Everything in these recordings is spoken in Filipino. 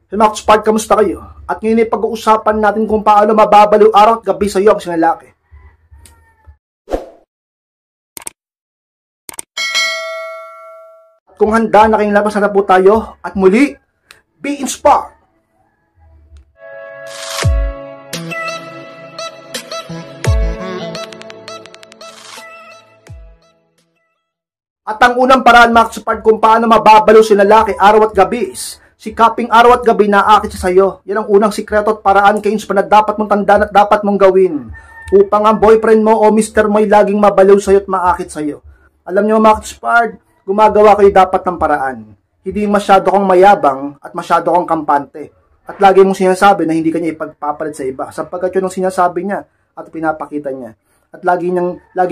Hey mga Spark, kamusta kayo? At ngayon ay pag-uusapan natin kung paano mababaliw araw at gabi sa iyo ang isang lalaki. At kung handa na kayong labas na po tayo, at muli, be inspired! At ang unang paraan mga Spark kung paano mababaliw si lalaki araw at gabi is sikaping araw at gabi naakit siya sa iyo. Yan ang unang sikreto at paraan kayo na dapat mong tandaan at dapat mong gawin upang ang boyfriend mo o mister mo ay laging mabaliw sa iyo at maakit sa iyo. Alam niyo mga Spark, gumagawa kayo dapat ng paraan. Hindi masyado kang mayabang at masyado kang kampante. At lagi mong sinasabi na hindi kanya ipagpapalit sa iba sapagkat yun ang sinasabi niya at pinapakita niya. At lagi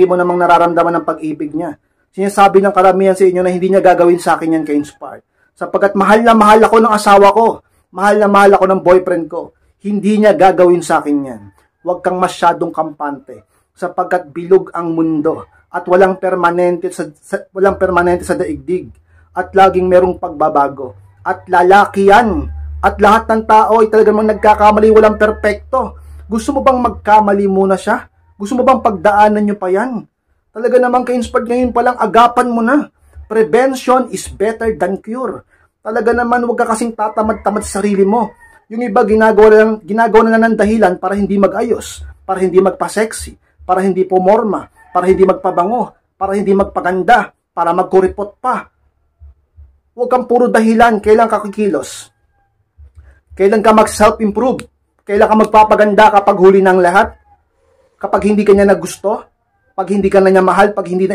mo namang nararamdaman ng pag-ibig niya. Sinasabi ng karamihan sa inyo na hindi niya gagawin sa akin yan kay Inspired. Sapagkat mahal na mahal ako ng asawa ko. Mahal na mahal ako ng boyfriend ko. Hindi niya gagawin sa akin yan. Huwag kang masyadong kampante. Sapagkat bilog ang mundo. At walang permanente sa daigdig. At laging merong pagbabago. At lalaki yan. At lahat ng tao ay talagang nagkakamali. Walang perpekto. Gusto mo bang magkamali muna siya? Gusto mo bang pagdaanan nyo pa yan? Talaga namang ka-inspired ngayon palang agapan mo na. Prevention is better than cure. Talaga naman huwag ka kasing tatamad-tamad sa sarili mo. Yung iba ginagawa na ng dahilan para hindi mag-ayos, para hindi magpa-sexy, para hindi pumorma, para hindi magpabango, para hindi magpaganda, para magkuripot pa. Huwag kang puro dahilan. Kailan ka kikilos? Kailan ka mag-self-improve? Kailan ka magpapaganda kapag huli ng lahat? Kapag hindi ka niya nagusto? Pag hindi ka na niya mahal? Pag hindi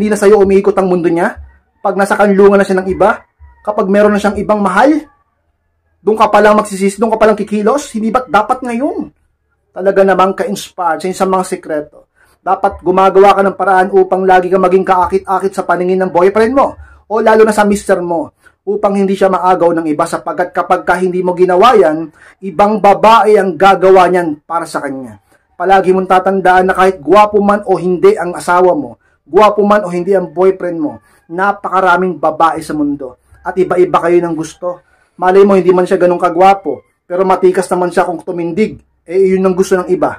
na sa'yo umiikot ang mundo niya? Pag nasa kanlungan na siya ng iba, kapag meron na siyang ibang mahal, doon ka palang magsisisi, doon ka palang kikilos, hindi ba't dapat ngayon? Talaga namang ka-inspired sa isang mga sekreto. Dapat gumagawa ka ng paraan upang lagi ka maging kaakit-akit sa paningin ng boyfriend mo, o lalo na sa mister mo, upang hindi siya maagaw ng iba, sapagkat kapag ka hindi mo ginawa yan, ibang babae ang gagawa niyan para sa kanya. Palagi mong tatandaan na kahit gwapo man o hindi ang asawa mo, gwapo man o hindi ang boyfriend mo, napakaraming babae sa mundo. At iba-iba kayo ng gusto. Malay mo, hindi man siya ganun kagwapo, pero matikas naman siya kung tumindig. Eh, yun ang gusto ng iba.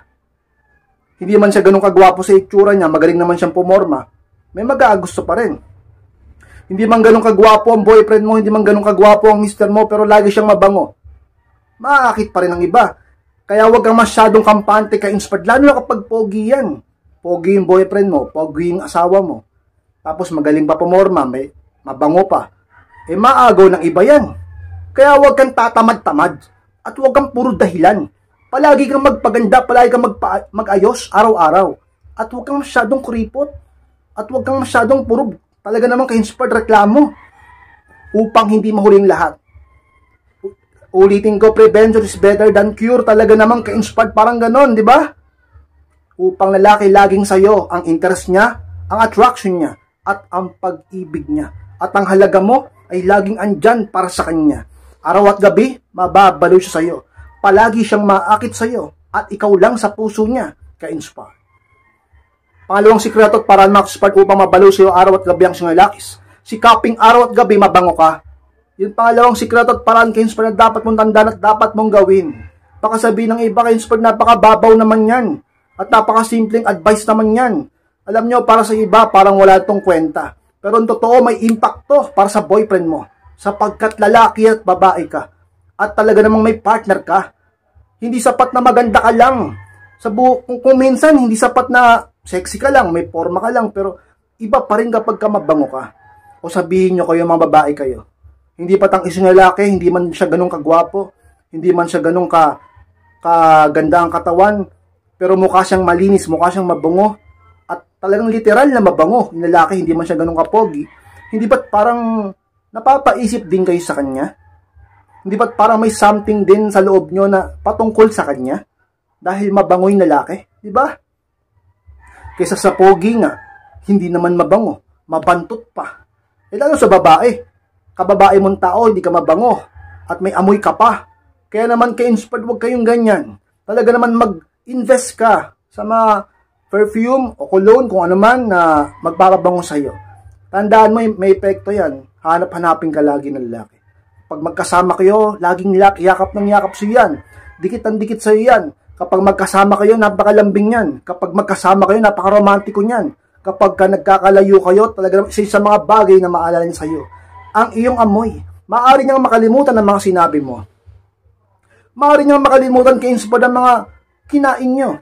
Hindi man siya ganun kagwapo sa itsura niya, magaling naman siyang pumorma, may mag-aagusto pa rin. Hindi man ganun kagwapo ang boyfriend mo, hindi man ganun kagwapo ang mister mo, pero lagi siyang mabango. Maakit pa rin ang iba. Kaya huwag kang masyadong kampante ka-inspired, lalo na kapag pogi yan. Pogi yung boyfriend mo, pogi yung asawa mo. Tapos magaling pa pumorma, may mabango pa. Eh maagaw ng iba yan. Kaya huwag kang tatamad-tamad. At huwag kang puro dahilan. Palagi kang magpaganda, palagi kang mag-ayos araw-araw. At huwag kang masyadong kuripot. At huwag kang masyadong puro talaga naman ka-inspired reklamo. Upang hindi mahuling lahat. Ulitin ko, prevention is better than cure. Talaga naman ka-inspired, parang ganon, di ba? Upang lalaki laging sayo ang interest niya, ang attraction niya, at ang pag-ibig niya. At ang halaga mo ay laging andyan para sa kanya. Araw at gabi, mababaliw siya sa iyo. Palagi siyang maakit sa iyo. At ikaw lang sa puso niya, ka-inspire. Pangalawang sikreto at paraan mga ka-inspire upang mabaliw sa iyo araw at gabi ang siyang lalakis. Sikaping araw at gabi mabango ka. Yung pangalawang sikreto at paraan ka-inspire na dapat mong tandaan at dapat mong gawin. Baka sabihin ng iba ka-inspire, napakababaw naman yan. At napakasimpleng advice naman yan. Alam nyo, para sa iba, parang wala itong kwenta. Pero ang totoo, may impact to para sa boyfriend mo. Sapagkat lalaki at babae ka. At talaga namang may partner ka. Hindi sapat na maganda ka lang. Kung minsan, hindi sapat na sexy ka lang, may forma ka lang. Pero iba pa rin kapag ka mabango ka. O sabihin nyo kayo, mga babae kayo. Hindi pa tang isang lalaki, hindi man siya ganun kagwapo. Hindi man siya ganun kaganda ang katawan. Pero mukha siyang malinis, mukha siyang mabango. At talagang literal na mabango. Yung lalaki, hindi man siya ganun kapogi. Hindi ba't parang napapaisip din kayo sa kanya? Hindi ba't parang may something din sa loob nyo na patungkol sa kanya? Dahil mabango yung lalaki, di ba? Kaysa sa pogi nga, hindi naman mabango. Mabantot pa. Eh lalo sa babae. Kababae mong tao, hindi ka mabango. At may amoy ka pa. Kaya naman ka-inspired, huwag kayong ganyan. Talaga naman mag-invest ka sa mga perfume o cologne, kung ano man na magpapabango sa'yo. Tandaan mo, may epekto yan. Hanap-hanapin ka lagi ng lalaki. Kapag magkasama kayo, laging yakap ng yakap sa yan. Dikit ang dikit sa yan. Kapag magkasama kayo, napakalambing yan. Kapag magkasama kayo, napakaromantiko niyan. Kapag nagkakalayo kayo, talaga isa sa mga bagay na maalala niya sa iyo. Ang iyong amoy. Maaari niyang makalimutan ng mga sinabi mo. Maaari niyang makalimutan kayo sa mga kinain niyo.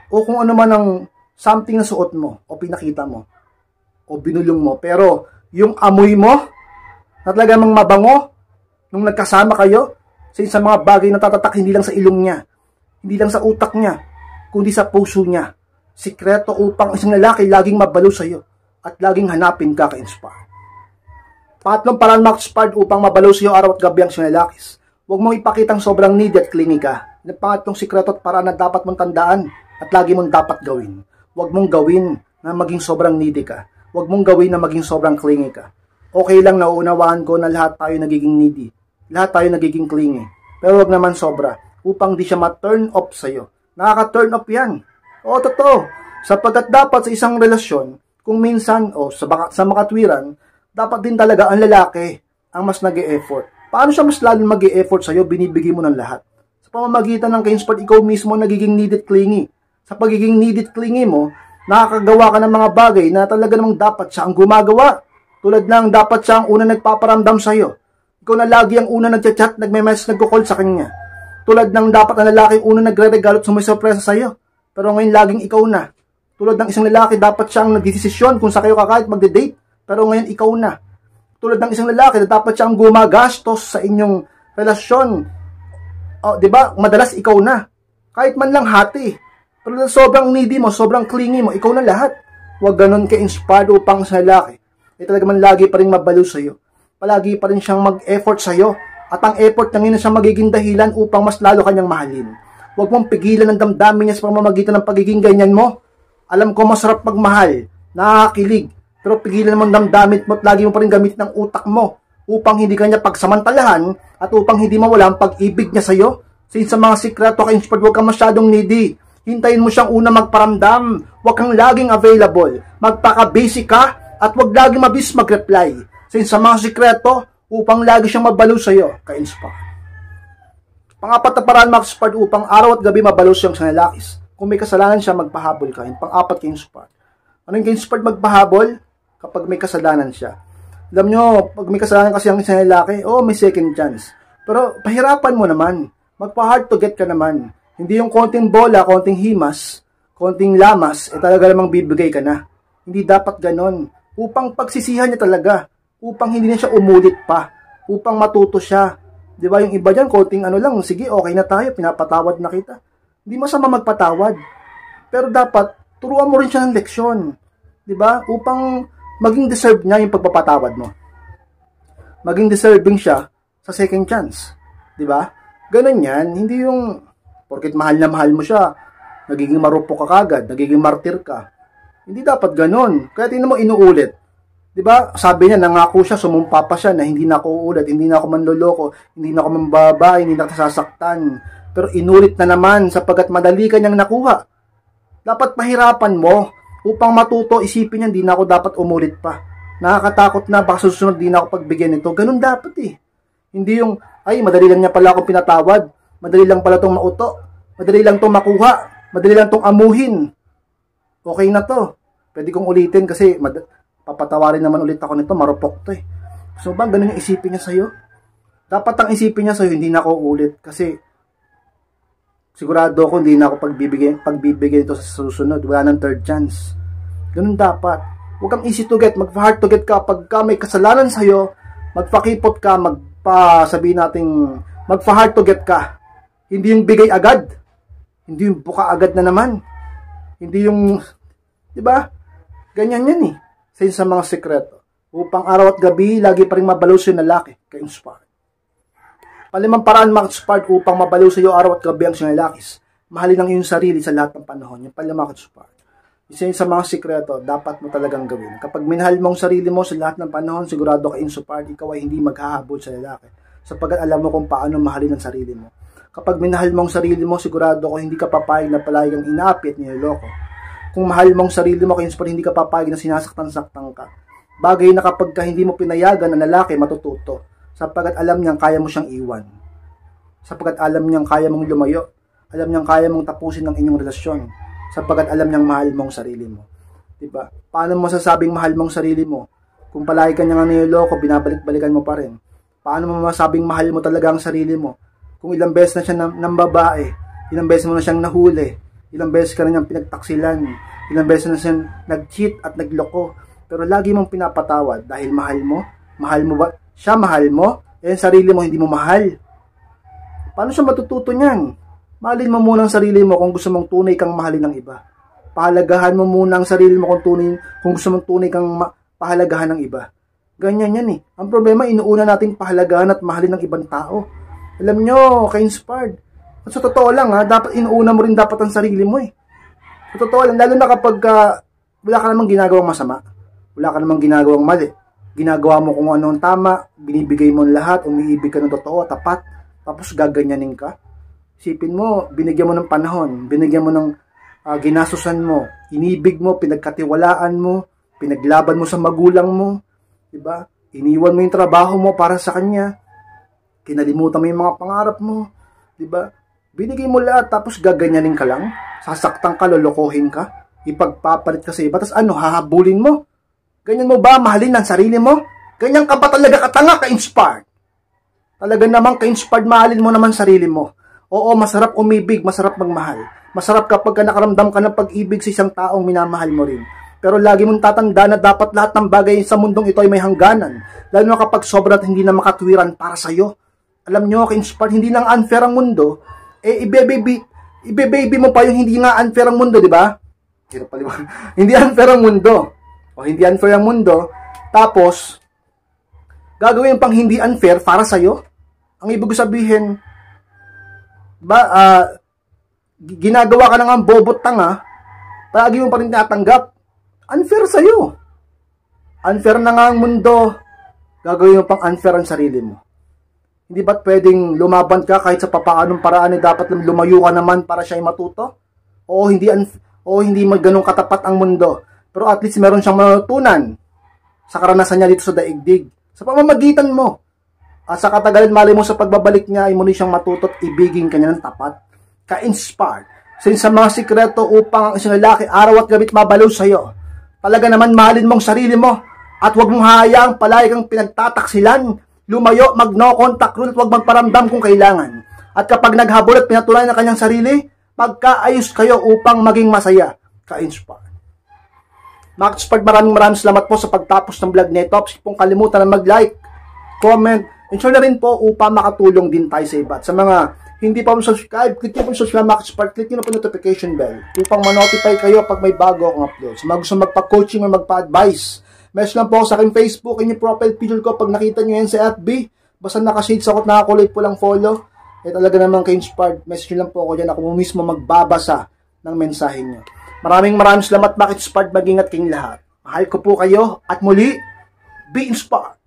O kung ano man ang something na suot mo, o pinakita mo, o binulong mo. Pero yung amoy mo, na talagang mabango, nung nagkasama kayo, sa mga bagay na tatatak hindi lang sa ilong niya, hindi lang sa utak niya, kundi sa puso niya. Sikreto upang isang lalaki laging mabalo sa iyo at laging hanapin ka ka-inspire. Patlong paraan ma-inspired upang mabalo sa iyo araw at gabi ang isang lalaki. Huwag mong ipakitang sobrang needy at clingy ka. Ang pangatlong sikreto at paraan na dapat mong tandaan at lagi mong dapat gawin. Huwag mong gawin na maging sobrang needy ka. Huwag mong gawin na maging sobrang clingy ka. Okay lang, nauunawaan ko na lahat tayo nagiging needy. Lahat tayo nagiging clingy. Pero huwag naman sobra upang di siya ma-turn off sa'yo. Nakaka-turn off yan. O, totoo. Sapagkat dapat sa isang relasyon, kung minsan, sa makatwiran, dapat din talaga ang lalaki ang mas nag-e-effort. Paano siya mas lalo mag-e-effort sa'yo? Binibigay mo ng lahat. Sa pamamagitan ng ka-inspired, ikaw mismo nagiging needed clingy. Sa pagiging needed clingy mo, nakakagawa ka ng mga bagay na talaga namang dapat siya ang gumagawa. Tulad ng dapat siya ang una nagpaparamdam sa'yo. Ikaw na lagi ang una nagchat-chat, nagme-message, nagko-call sa kanya. Tulad ng dapat ang lalaki ang una nagre-regalo at sumisurpresa sa'yo. Pero ngayon laging ikaw na. Tulad ng isang lalaki, dapat siyang nagdesisyon kung sa kayo kakahit magde-date. Pero ngayon ikaw na. Tulad ng isang lalaki, dapat siyang gumagastos sa inyong relasyon. Diba? Madalas ikaw na. Kahit man lang hati. Pero sobrang needy mo, sobrang clingy mo, ikaw na lahat. Huwag ganun ka-inspired upang sa lalaki. Talaga man lagi pa rin mabalo sa'yo. Palagi pa rin siyang mag-effort sa'yo. At ang effort niya siyang magiging dahilan upang mas lalo kanyang mahalin. Huwag mong pigilan ang damdamin niya sa pamamagitan ng pagiging ganyan mo. Alam ko masarap magmahal, nakakakilig, pero pigilan mo ang damdamin mo at lagi mo pa rin gamit ng utak mo upang hindi kanya pagsamantalahan at upang hindi mawala ang pag-ibig niya sa'yo. Sa mga sikreto ka-inspired, huwag kang masyadong needy. Hintayin mo siyang una magparamdam. Huwag kang laging available. Magpaka-busy ka at huwag laging mabilis mag-reply. Sa mga sikreto, upang lagi siyang mabalo sa iyo, ka-inspire. Pang-apat na paraan ma-inspired upang araw at gabi mabalo siyang sa lalakis. Kung may kasalanan siya, magpahabol ka. Yung pang-apat ka-inspired. Ano yung ka-inspired magpahabol? Kapag may kasalanan siya. Alam nyo, pag may kasalanan kasi ang isang lalaki, may second chance. Pero pahirapan mo naman. Magpa-hard to get ka naman. Hindi yung konting bola, konting himas, konting lamas, talaga namang bibigay ka na. Hindi dapat ganon. Upang pagsisihan niya talaga. Upang hindi na siya umulit pa. Upang matuto siya. Di ba yung iba dyan, konting lang, sige, okay na tayo, pinapatawad na kita. Hindi masama magpatawad. Pero dapat, turuan mo rin siya ng leksyon. Di ba? Upang maging deserve niya yung pagpapatawad mo. Maging deserving siya sa second chance. Di ba? Ganun yan, hindi yung porket mahal na mahal mo siya, nagiging marupok ka kagad, nagiging martir ka. Hindi dapat ganun. Kaya tingnan mo, inuulit. Diba? Sabi niya, nangako siya, sumumpa pa siya na hindi na ako uulit, hindi na ako manloloko, hindi na ako mambaba, hindi na ako sasaktan. Pero inulit na naman sapagkat madali kanyang nakuha. Dapat pahirapan mo upang matuto, isipin niya, hindi na ako dapat umulit pa. Nakakatakot na, baka susunod, hindi na ako pagbigyan nito. Ganun dapat eh. Hindi yung, madali lang niya pala akong pinatawad, madali lang pala itong mauto, madali lang itong makuha, madali lang itong amuhin. Okay na to. Pwede kong ulitin kasi papatawarin naman ulit ako nito, marupok to eh. So ba, ganun yung isipin niya sa'yo? Dapat ang isipin niya sa'yo, hindi na ako ulit. Kasi, sigurado ako, hindi na ako pagbibigay ito sa susunod. Wala nang third chance. Ganun dapat. Huwag kang easy to get, mag-hard to get ka. Pagka may kasalanan sa'yo, magpakipot ka, sabihin natin, magpa-hard to get ka. Hindi yung bigay agad. Hindi yung buka agad na naman. Hindi yung, di ba? Ganyan yan eh. Sa mga sekreto. Upang araw at gabi, lagi pa rin mabalo sa lalaki. Ka-inspired. Palimang paraan ma-inspired upang mabalo sa iyo araw at gabi ang siyang lalakis. Mahalin ang iyong sarili sa lahat ng panahon. Yung palimang inspired. Isa yun sa mga sekreto, dapat mo talagang gawin. Kapag minahal mo ang sarili mo sa lahat ng panahon, sigurado ka inspired, ikaw ay hindi maghahabol sa lalaki. Sapagkat alam mo kung paano mahalin ang sarili mo. Kapag minahal mo ang sarili mo, sigurado ko hindi ka papayag na palagi kang inaapit niloloko. Kung mahal mo ang sarili mo, ka-inspired, hindi ka papayag na sinasaktan-saktan ka. Bagay na kapag hindi mo pinayagan ng lalaki, matututo. sapagkat alam niyang kaya mo siyang iwan. Sapagkat alam niyang kaya mong lumayo. Alam niyang kaya mong tapusin ang inyong relasyon. Sapagkat alam niyang mahal mo ang sarili mo. Diba? Paano mo masasabing mahal mo ang sarili mo? Kung palagi ka niyang niloloko, binabalik-balikan mo pa rin. Paano mo masasabing mahal mo talaga ang sarili mo? Kung ilang beses na siya ng babae, ilang beses mo na siyang nahuli, ilang beses ka na niyang pinagtaksilan, ilang beses na siyang nag-cheat at nagloko, pero lagi mong pinapatawad dahil mahal mo ba? Siya mahal mo, eh sarili mo hindi mo mahal. Paano siya matututo niyan? Mahalin mo muna ang sarili mo kung gusto mong tunay kang mahalin ng iba. Pahalagahan mo muna ang sarili mo kung gusto mong tunay kang pahalagahan ng iba. Ganyan yan eh. Ang problema, inuuna natin pahalagahan at mahalin ng ibang tao. Alam nyo, ka-inspired. At sa totoo lang dapat inuuna mo rin dapat ang sarili mo eh. Sa totoo lang, lalo na kapag wala ka namang ginagawang masama. Wala ka namang ginagawang mali. Ginagawa mo kung ano ang tama, binibigay mo ang lahat, umiibig ka ng totoo, tapat, tapos gaganyanin ka. Isipin mo, binigyan mo ng panahon, binigyan mo ng ginasusan mo, inibig mo, pinagkatiwalaan mo, pinaglaban mo sa magulang mo, diba? Iniwan mo yung trabaho mo para sa kanya, kinalimutan mo yung mga pangarap mo, diba? Binigay mo lahat, tapos gaganyanin ka lang, sasaktan ka, lolokohin ka, ipagpapalit ka sa iba, tapos hahabulin mo? Ganyan mo ba mahalin ang sarili mo? Ganyan ka ba talaga katanga, ka-inspired? Talaga namang ka-inspired, mahalin mo naman sarili mo. Oo, masarap umibig, masarap magmahal. Masarap kapag nakaramdam ka ng pag-ibig sa isang taong minamahal mo rin. Pero lagi mong tatanda na dapat lahat ng bagay sa mundong ito ay may hangganan. Lalo na kapag sobra at hindi na makatwiran para sa'yo. Alam nyo, ka-inspired, hindi lang unfair ang mundo. Ibe-baby mo pa yung hindi nga unfair ang mundo, di ba? Hindi unfair ang mundo. O hindi unfair ang mundo. Tapos, gagawin pang hindi unfair para sa'yo. Ang ibig sabihin, ginagawa ka na nga bobot tanga, palagi mo pa rin tinatanggap. Unfair sa'yo. Unfair na nga ang mundo, gagawin mo pang unfair ang sarili mo. Hindi ba't pwedeng lumaban ka kahit sa papaanong paraan dapat lumayo ka naman para siya ay matuto? O hindi ganun katapat ang mundo. Pero at least meron siyang matutunan sa karanasan niya dito sa daigdig. Sa pamamagitan mo. At sa katagalan mali mo sa pagbabalik niya ay muli siyang matutot, ibigin ka niya ng tapat. Ka-inspired. Since sa mga sikreto upang ang isang lalaki araw at gabi mabalaw sa'yo. Talaga naman mahalin mong sarili mo at huwag mong hayaang palagi kang pinagtataksilan. Lumayo, mag-no contact rule at huwag magparamdam kung kailangan. At kapag naghabol at pinatuloy ng kanyang sarili, magkaayos kayo upang maging masaya. Ka-inspired. Max-inspired, maraming salamat po sa pagtapos ng vlog nito. Huwag pong kalimutan na mag-like, comment, and share na rin po upang makatulong din tayo sa iba. At sa mga hindi pa mo subscribe, click nyo po subscribe, Max-inspired, click nyo na po notification bell upang ma-notify kayo pag may bago akong upload. Sa mga gusto magpa-coaching o magpa-advice, message lang po ako sa aking Facebook, yung profile picture ko pag nakita nyo yan sa FB, basta nakashades ako at nakakulay po lang follow, talaga naman ka-inspired, message lang po ako dyan, ako mismo magbabasa ng mensahe nyo. Maraming salamat, Max-inspired, mag-ingat kayong lahat. Mahal ko po kayo at muli, be inspired.